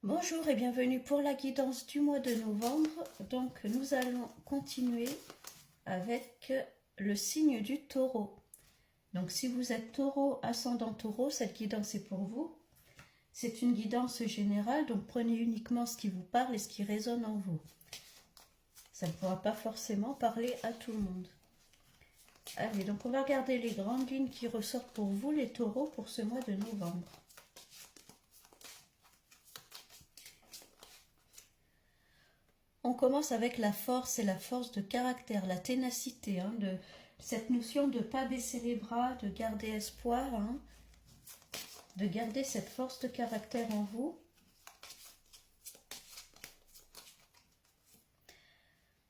Bonjour et bienvenue pour la guidance du mois de novembre. Donc nous allons continuer avec le signe du taureau. Donc si vous êtes taureau, ascendant taureau, cette guidance est pour vous. C'est une guidance générale, donc prenez uniquement ce qui vous parle et ce qui résonne en vous. Ça ne pourra pas forcément parler à tout le monde. Allez, donc on va regarder les grandes lignes qui ressortent pour vous, les taureaux, pour ce mois de novembre. On commence avec la force et la force de caractère, la ténacité, de cette notion de ne pas baisser les bras, de garder espoir, de garder cette force de caractère en vous.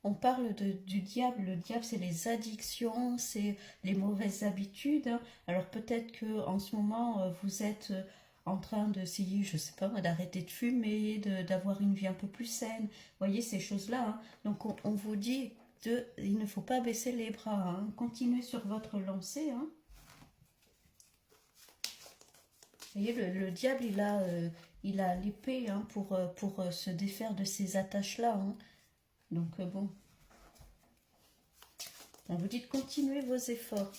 On parle du diable. Le diable, c'est les addictions, c'est les mauvaises habitudes. Alors peut-être que en ce moment, vous êtes en train d'essayer, je sais pas moi, d'arrêter de fumer, d'avoir une vie un peu plus saine. Vous voyez ces choses-là. Donc on vous dit il ne faut pas baisser les bras. Continuez sur votre lancée. Vous voyez, le diable, il a l'épée pour se défaire de ces attaches-là. Donc bon, on vous dit de continuer vos efforts.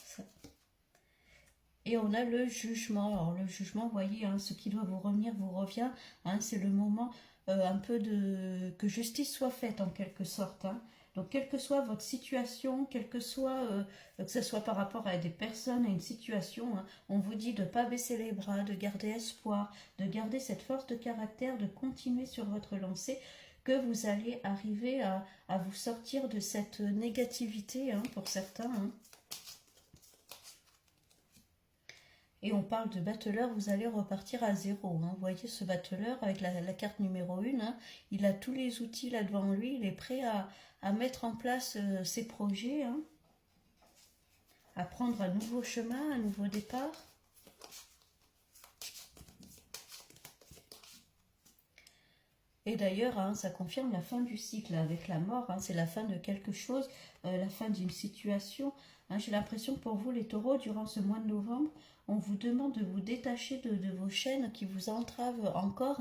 Et on a le jugement. Alors le jugement, vous voyez, ce qui doit vous revenir vous revient. C'est le moment un peu que justice soit faite en quelque sorte. Donc quelle que soit votre situation, quelle que soit, que ce soit par rapport à des personnes, à une situation, on vous dit de ne pas baisser les bras, de garder espoir, de garder cette force de caractère, de continuer sur votre lancée, que vous allez arriver à vous sortir de cette négativité pour certains. Et on parle de battleur, vous allez repartir à zéro. Vous voyez ce battleur avec la carte numéro 1, il a tous les outils là devant lui, il est prêt à mettre en place ses projets, à prendre un nouveau chemin, un nouveau départ. Et d'ailleurs, ça confirme la fin du cycle avec la mort. C'est la fin de quelque chose, la fin d'une situation. J'ai l'impression que pour vous, les taureaux, durant ce mois de novembre, on vous demande de vous détacher de vos chaînes qui vous entravent encore,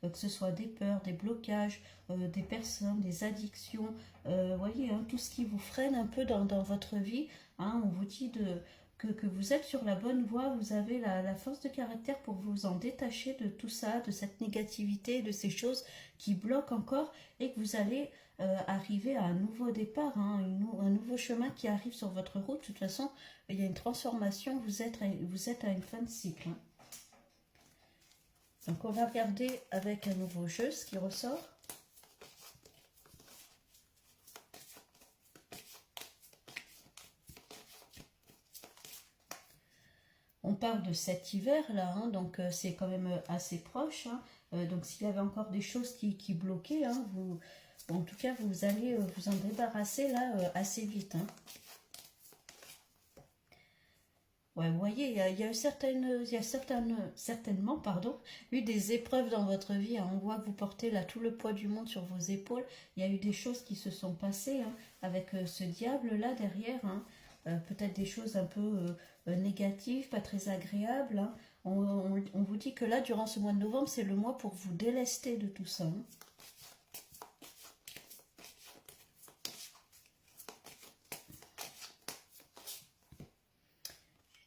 que ce soit des peurs, des blocages, des personnes, des addictions. Voyez, tout ce qui vous freine un peu dans votre vie. On vous dit que vous êtes sur la bonne voie, vous avez la force de caractère pour vous en détacher de tout ça, de cette négativité, de ces choses qui bloquent encore, et que vous allez arriver à un nouveau départ, un nouveau chemin qui arrive sur votre route. De toute façon, il y a une transformation, vous êtes à une fin de cycle. Donc on va regarder avec un nouveau jeu ce qui ressort. On parle de cet hiver là, donc c'est quand même assez proche. Donc s'il y avait encore des choses qui bloquaient, en tout cas vous allez vous en débarrasser là assez vite. Ouais, vous voyez, il y a certainement, eu des épreuves dans votre vie. On voit que vous portez là tout le poids du monde sur vos épaules. Il y a eu des choses qui se sont passées avec ce diable là derrière. Peut-être des choses un peu négatives, pas très agréables. On vous dit que là, durant ce mois de novembre, c'est le mois pour vous délester de tout ça.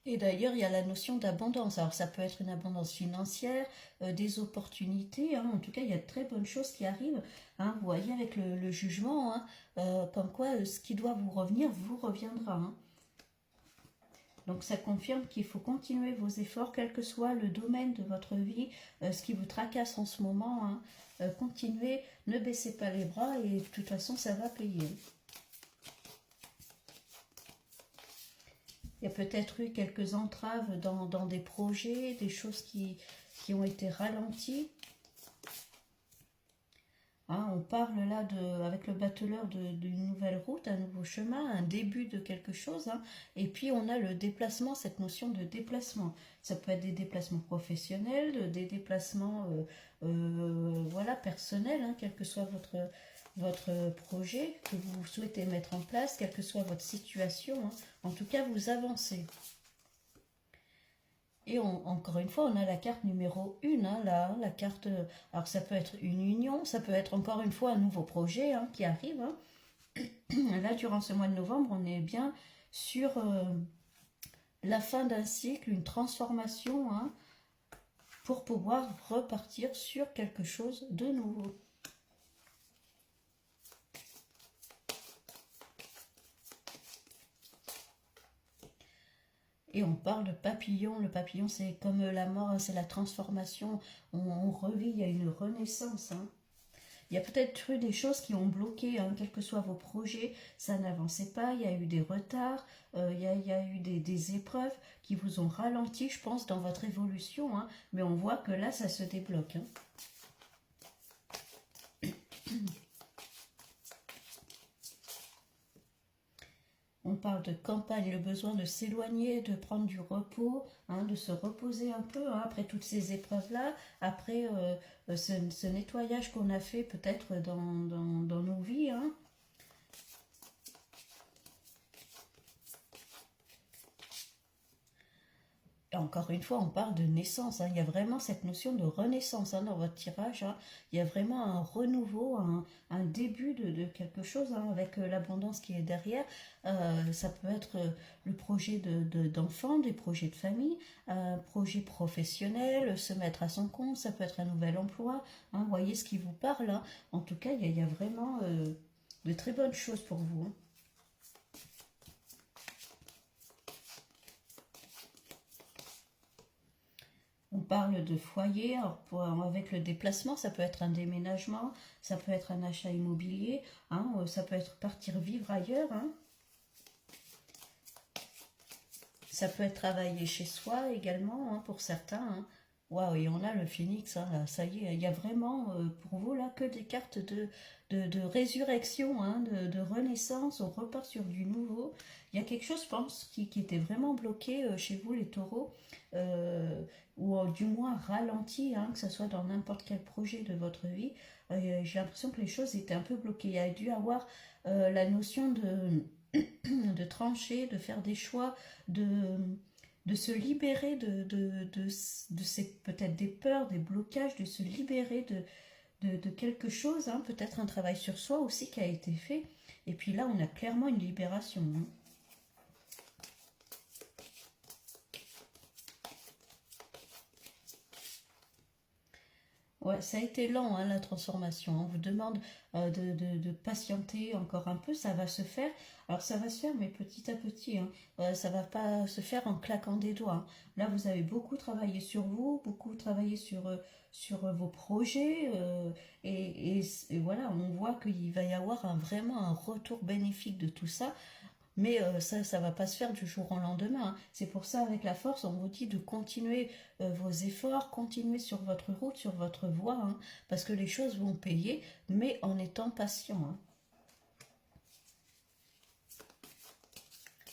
Et d'ailleurs, il y a la notion d'abondance. Alors, ça peut être une abondance financière, des opportunités. En tout cas, il y a de très bonnes choses qui arrivent. Vous voyez, avec le jugement, comme quoi ce qui doit vous revenir vous reviendra. Donc, ça confirme qu'il faut continuer vos efforts, quel que soit le domaine de votre vie, ce qui vous tracasse en ce moment. Continuez, ne baissez pas les bras et de toute façon, ça va payer. Il y a peut-être eu quelques entraves dans des projets, des choses qui ont été ralenties. On parle là, avec le battleur, d'une nouvelle route, un nouveau chemin, un début de quelque chose. Et puis on a le déplacement, cette notion de déplacement. Ça peut être des déplacements professionnels, des déplacements voilà, personnels, quel que soit votre projet que vous souhaitez mettre en place, quelle que soit votre situation. En tout cas, vous avancez. Et encore une fois, on a la carte numéro 1, hein, là, la carte, alors ça peut être une union, ça peut être encore une fois un nouveau projet hein, qui arrive. Hein. Là, durant ce mois de novembre, on est bien sur la fin d'un cycle, une transformation, hein, pour pouvoir repartir sur quelque chose de nouveau. Et on parle de papillon. Le papillon, c'est comme la mort, hein, c'est la transformation. On revit, il y a une renaissance. Hein. Il y a peut-être eu des choses qui ont bloqué, hein, quels que soient vos projets, ça n'avançait pas, il y a eu des retards, il y a eu des épreuves qui vous ont ralenti, je pense, dans votre évolution. Hein, mais on voit que là, ça se débloque. Hein. On parle de campagne, le besoin de s'éloigner, de prendre du repos, hein, de se reposer un peu hein, après toutes ces épreuves-là, après ce nettoyage qu'on a fait peut-être dans nos vies. Hein. Et encore une fois, on parle de naissance. Hein. Il y a vraiment cette notion de renaissance hein, dans votre tirage. Hein. Il y a vraiment un renouveau, un début de quelque chose hein, avec l'abondance qui est derrière. Ça peut être le projet d'enfant, des projets de famille, un projet professionnel, se mettre à son compte. Ça peut être un nouvel emploi. Hein. Vous voyez ce qui vous parle. Hein. En tout cas, il y a vraiment de très bonnes choses pour vous. Hein. On parle de foyer, alors avec le déplacement, ça peut être un déménagement, ça peut être un achat immobilier, hein, ça peut être partir vivre ailleurs, hein. Ça peut être travailler chez soi également hein, pour certains. Hein. Waouh, et on a le phénix, hein, là, ça y est, il y a vraiment pour vous là que des cartes de résurrection, hein, de renaissance, on repart sur du nouveau. Il y a quelque chose, je pense, qui était vraiment bloqué chez vous les taureaux, ou du moins ralenti, hein, que ce soit dans n'importe quel projet de votre vie. J'ai l'impression que les choses étaient un peu bloquées. Il y a dû avoir la notion de trancher, de faire des choix, de, de se libérer de ces, peut-être des peurs, des blocages, de se libérer de quelque chose, hein, peut-être un travail sur soi aussi qui a été fait. Et puis là, on a clairement une libération. Hein. Ouais, ça a été lent, hein, la transformation. On vous demande de patienter encore un peu, ça va se faire. Alors ça va se faire, mais petit à petit. Hein. Ça va pas se faire en claquant des doigts. Hein. Là, vous avez beaucoup travaillé sur vous, beaucoup travaillé sur vos projets. Et voilà, on voit qu'il va y avoir vraiment un retour bénéfique de tout ça. Mais ça ne va pas se faire du jour au lendemain. Hein. C'est pour ça, avec la force, on vous dit de continuer vos efforts, continuer sur votre route, sur votre voie, hein, parce que les choses vont payer, mais en étant patient. Hein.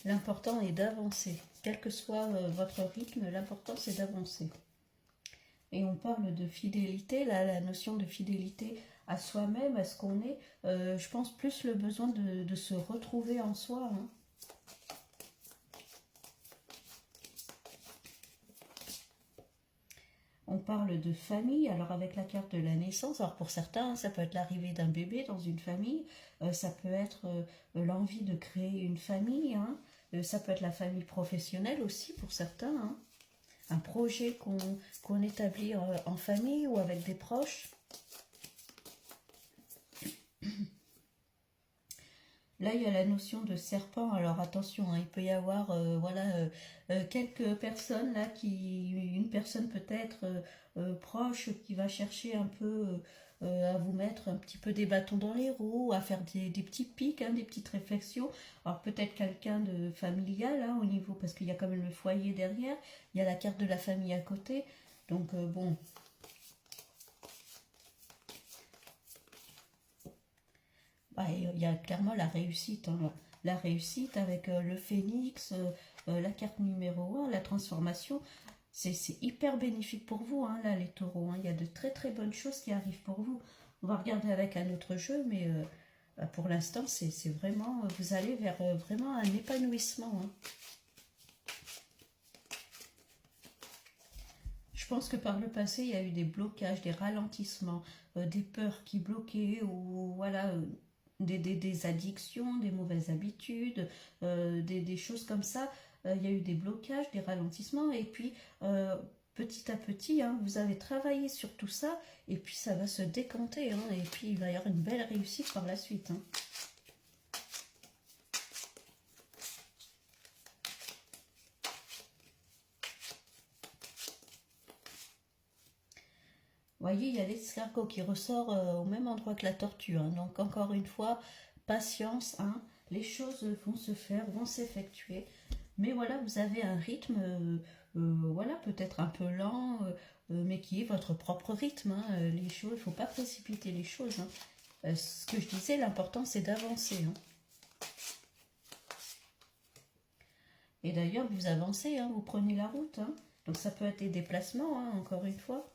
L'important est d'avancer. Quel que soit votre rythme, l'important c'est d'avancer. Et on parle de fidélité, là, la notion de fidélité à soi-même, à ce qu'on est, je pense plus le besoin de se retrouver en soi. Hein. On parle de famille, alors avec la carte de la naissance, alors pour certains, ça peut être l'arrivée d'un bébé dans une famille, ça peut être l'envie de créer une famille, hein, ça peut être la famille professionnelle aussi pour certains, hein, un projet qu'on établit en famille ou avec des proches. Là, il y a la notion de serpent. Alors attention, hein, il peut y avoir voilà, quelques personnes là une personne peut-être proche qui va chercher un peu à vous mettre un petit peu des bâtons dans les roues, à faire des petits pics, hein, des petites réflexions. Alors peut-être quelqu'un de familial hein, au niveau, parce qu'il y a quand même le foyer derrière, il y a la carte de la famille à côté. Donc bon, bah, il y a clairement la réussite. Hein. La réussite avec le phénix, la carte numéro 1, la transformation. C'est hyper bénéfique pour vous, hein, là, les taureaux. Hein. Il y a de très très bonnes choses qui arrivent pour vous. On va regarder avec un autre jeu, mais pour l'instant, c'est vraiment. Vous allez vers vraiment un épanouissement. Hein. Je pense que par le passé, il y a eu des blocages, des ralentissements, des peurs qui bloquaient, ou voilà, des addictions, des mauvaises habitudes, des choses comme ça. Il y a eu des blocages, des ralentissements, et puis petit à petit, hein, vous avez travaillé sur tout ça, et puis ça va se décanter, hein, et puis il va y avoir une belle réussite par la suite. Hein. Vous voyez, il y a l'escargot qui ressort au même endroit que la tortue. Hein. Donc encore une fois, patience, hein. Les choses vont se faire, vont s'effectuer. Mais voilà, vous avez un rythme, voilà, peut-être un peu lent, mais qui est votre propre rythme. Hein. Les choses, il ne faut pas précipiter les choses. Hein. Ce que je disais, l'important c'est d'avancer. Hein. Et d'ailleurs, vous avancez, hein, vous prenez la route. Hein. Donc ça peut être des déplacements, hein, encore une fois.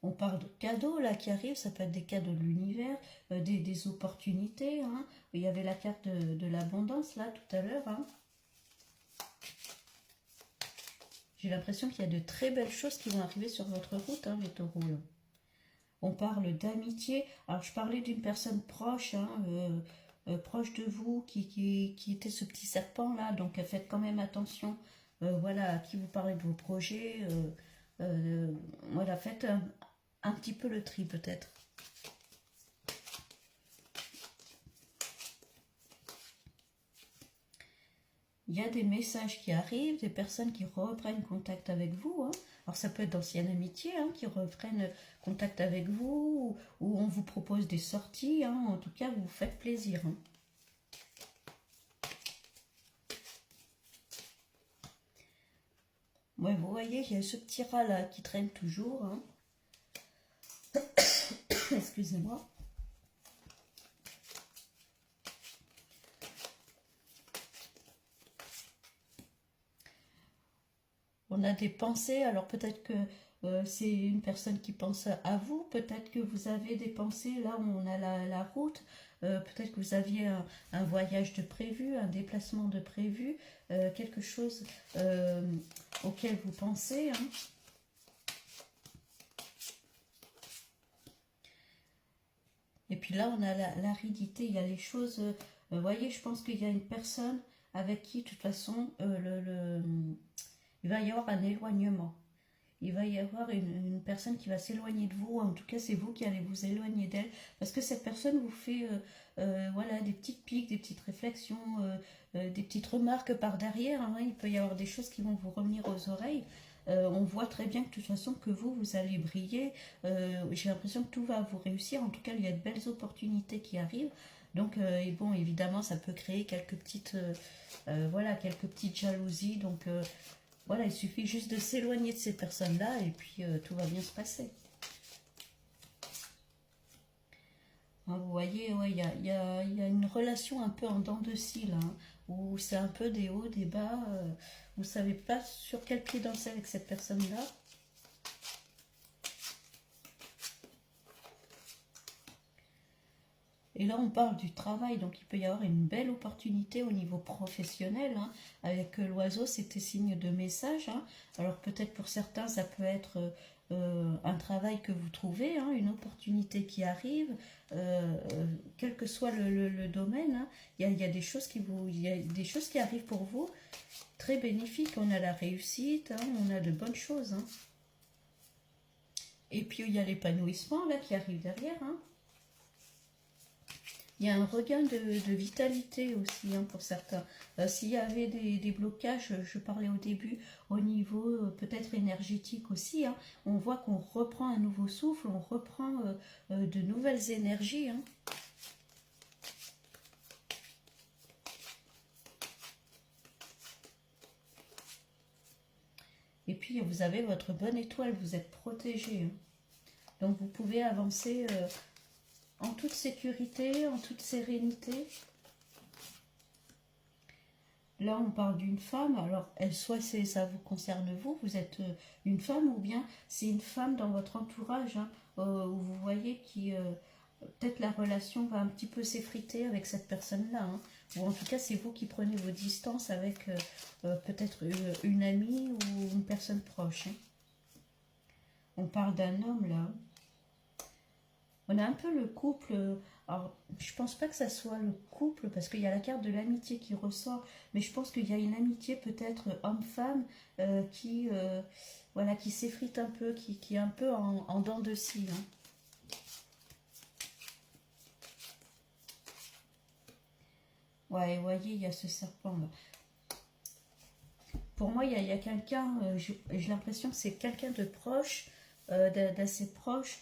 On parle de cadeaux là qui arrivent, ça peut être des cadeaux de l'univers, des opportunités. Hein. Il y avait la carte de l'abondance là tout à l'heure. Hein. J'ai l'impression qu'il y a de très belles choses qui vont arriver sur votre route, hein, les taureaux. Là. On parle d'amitié. Alors je parlais d'une personne proche, hein, proche de vous, qui était ce petit serpent là. Donc faites quand même attention. Voilà, à qui vous parlez de vos projets. Voilà, faites un petit peu le tri peut-être. Il y a des messages qui arrivent, des personnes qui reprennent contact avec vous. Hein. Alors ça peut être d'anciennes amitiés hein, qui reprennent contact avec vous, ou on vous propose des sorties. Hein. En tout cas, vous vous faites plaisir. Hein. Ouais, vous voyez, il y a ce petit rat là qui traîne toujours. Hein. Excusez-moi. On a des pensées, alors peut-être que c'est une personne qui pense à vous, peut-être que vous avez des pensées, là où on a la route, peut-être que vous aviez un voyage de prévu, un déplacement de prévu, quelque chose auquel vous pensez. Hein. Et puis là, on a l'aridité, il y a les choses. Vous voyez, je pense qu'il y a une personne avec qui, de toute façon, il va y avoir un éloignement. Il va y avoir une personne qui va s'éloigner de vous. En tout cas, c'est vous qui allez vous éloigner d'elle. Parce que cette personne vous fait voilà, des petites piques, des petites réflexions, des petites remarques par derrière. Hein. Il peut y avoir des choses qui vont vous revenir aux oreilles. On voit très bien que de toute façon que vous allez briller. J'ai l'impression que tout va vous réussir. En tout cas, il y a de belles opportunités qui arrivent. Donc, et bon, évidemment, ça peut créer quelques petites, voilà, quelques petites jalousies. Donc, voilà, il suffit juste de s'éloigner de ces personnes-là et puis tout va bien se passer. Hein, vous voyez, ouais, y a une relation un peu en dents de scie, là, hein, où c'est un peu des hauts, des bas. Vous ne savez pas sur quel pied danser avec cette personne-là. Et là, on parle du travail, donc il peut y avoir une belle opportunité au niveau professionnel. Hein. Avec l'oiseau, c'était signe de message. Hein. Alors peut-être pour certains, ça peut être un travail que vous trouvez, hein, une opportunité qui arrive, quel que soit le domaine. Hein. Il y a des choses il y a des choses qui arrivent pour vous, très bénéfiques. On a la réussite, hein, on a de bonnes choses. Hein. Et puis il y a l'épanouissement là qui arrive derrière. Hein. Il y a un regain de vitalité aussi hein, pour certains. S'il y avait des blocages, je parlais au début, au niveau peut-être énergétique aussi, hein, on voit qu'on reprend un nouveau souffle, on reprend de nouvelles énergies. Hein. Et puis vous avez votre bonne étoile, vous êtes protégé. Hein. Donc vous pouvez avancer en toute sécurité, en toute sérénité. Là, on parle d'une femme. Alors, soit ça vous concerne vous, vous êtes une femme, ou bien c'est une femme dans votre entourage, hein, où vous voyez qui peut-être la relation va un petit peu s'effriter avec cette personne-là. Hein. ou en tout cas c'est vous qui prenez vos distances avec peut-être une amie ou une personne proche. Hein. On parle d'un homme là. On a un peu le couple. Alors, je pense pas que ça soit le couple parce qu'il y a la carte de l'amitié qui ressort, mais je pense qu'il y a une amitié peut-être homme-femme qui, voilà, qui s'effrite un peu, qui est un peu en dents de scie. Hein. Ouais, vous voyez, il y a ce serpent là. Pour moi, il y a quelqu'un, j'ai l'impression que c'est quelqu'un de proche, d'assez proche,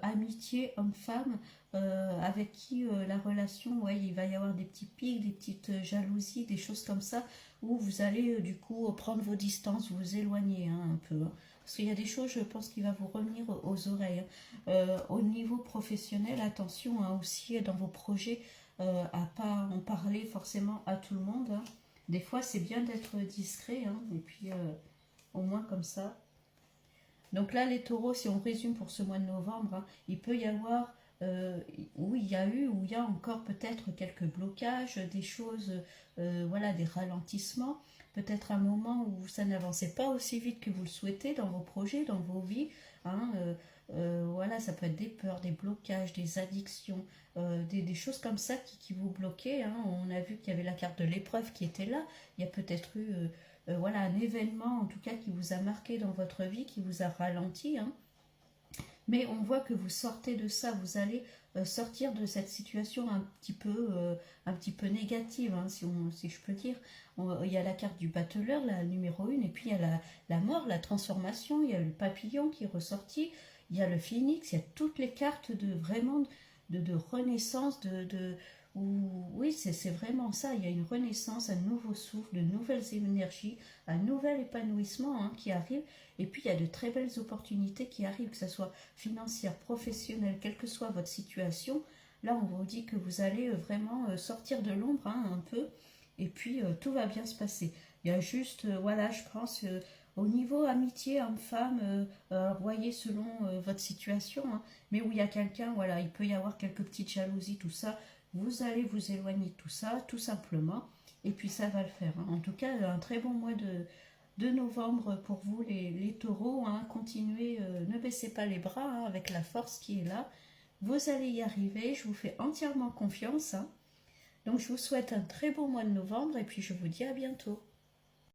amitié homme-femme, avec qui la relation, ouais, il va y avoir des petits pics, des petites jalousies, des choses comme ça, où vous allez du coup prendre vos distances, vous éloigner hein, un peu. Hein. Parce qu'il y a des choses, je pense, qui va vous revenir aux oreilles. Hein. Au niveau professionnel, attention hein, aussi dans vos projets, à pas en parler forcément à tout le monde. Hein. Des fois, c'est bien d'être discret, hein, et puis au moins comme ça. Donc là, les taureaux, si on résume pour ce mois de novembre, hein, il peut y avoir, où il y a eu, où il y a encore peut-être quelques blocages, des choses, voilà, des ralentissements, peut-être un moment où ça n'avançait pas aussi vite que vous le souhaitez dans vos projets, dans vos vies. Hein, voilà, ça peut être des peurs, des blocages, des addictions, des choses comme ça qui vous bloquaient. Hein. On a vu qu'il y avait la carte de l'épreuve qui était là. Il y a peut-être eu voilà, un événement en tout cas qui vous a marqué dans votre vie, qui vous a ralenti. Hein. Mais on voit que vous sortez de ça, vous allez sortir de cette situation un petit peu négative, hein, si je peux dire. Il y a la carte du battleur, la numéro 1, et puis il y a la mort, la transformation, il y a le papillon qui est ressorti, il y a le phénix, il y a toutes les cartes de vraiment de renaissance, oui, c'est vraiment ça, il y a une renaissance, un nouveau souffle, de nouvelles énergies, un nouvel épanouissement hein, qui arrive, et puis il y a de très belles opportunités qui arrivent, que ce soit financière, professionnelle, quelle que soit votre situation. Là, on vous dit que vous allez vraiment sortir de l'ombre hein, un peu, et puis tout va bien se passer. Il y a juste, voilà, je pense, au niveau amitié homme-femme, voyez selon votre situation, hein, mais où il y a quelqu'un, voilà, il peut y avoir quelques petites jalousies, tout ça, vous allez vous éloigner de tout ça, tout simplement, et puis ça va le faire. Hein. En tout cas, un très bon mois de novembre pour vous, les taureaux. Hein. Continuez, ne baissez pas les bras hein, avec la force qui est là. Vous allez y arriver, je vous fais entièrement confiance. Hein. Donc je vous souhaite un très bon mois de novembre et puis je vous dis à bientôt.